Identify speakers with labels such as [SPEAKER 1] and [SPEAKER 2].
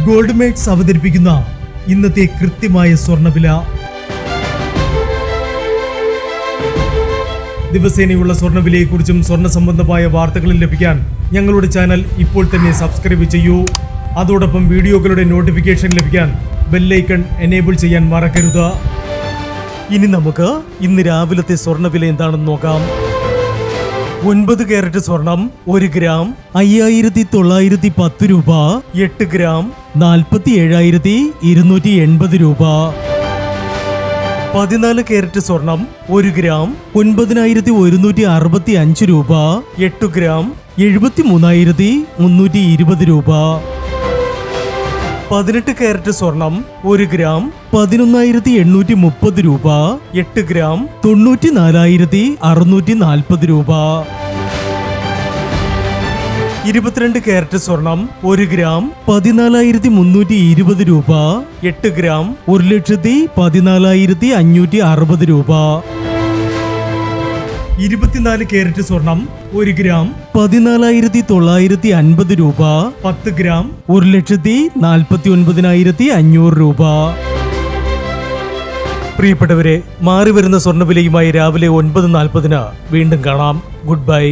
[SPEAKER 1] Gold makes അവതരിപ്പിക്കുന്ന ഇന്നത്തെ കൃത്യമായ സ്വർണ്ണവില. ദിവസേനയുള്ള സ്വർണ്ണവിലയെക്കുറിച്ചും സ്വർണ്ണ സംബന്ധമായ വാർത്തകളും ലഭിക്കാൻ ഞങ്ങളുടെ ചാനൽ ഇപ്പോൾ തന്നെ സബ്സ്ക്രൈബ് ചെയ്യൂ. അതോടൊപ്പം വീഡിയോകളുടെ നോട്ടിഫിക്കേഷൻ ലഭിക്കാൻ ബെല്ലൈക്കൺ എനേബിൾ ചെയ്യാൻ മറക്കരുത്. ഇനി നമുക്ക് ഇന്ന് രാവിലത്തെ സ്വർണ്ണവില എന്താണെന്ന് നോക്കാം. 9 കാരറ്റ് സ്വർണം 1 ഗ്രാം 5910 രൂപ. 8 ഗ്രാം 47,280 രൂപ. 14 കാരറ്റ് സ്വർണം 1 ഗ്രാം 9165 രൂപ. 8 ഗ്രാം 73,320 രൂപ. 18 കാരറ്റ് സ്വർണം 1 ഗ്രാം 11,830 രൂപ. 8 ഗ്രാം 94,640 രൂപ. 22 കാരറ്റ് സ്വർണം 1 ഗ്രാം 14,320 രൂപ. 8 ഗ്രാം 1,14,560 രൂപ. 24 കാരറ്റ് സ്വർണം 1 ഗ്രാം 14,950 രൂപ. 10 ഗ്രാം 1,49,500 രൂപ. പ്രിയപ്പെട്ടവരെ, മാറിവരുന്ന സ്വർണ്ണവിലയുമായി രാവിലെ 9:40 വീണ്ടും കാണാം. Good bye.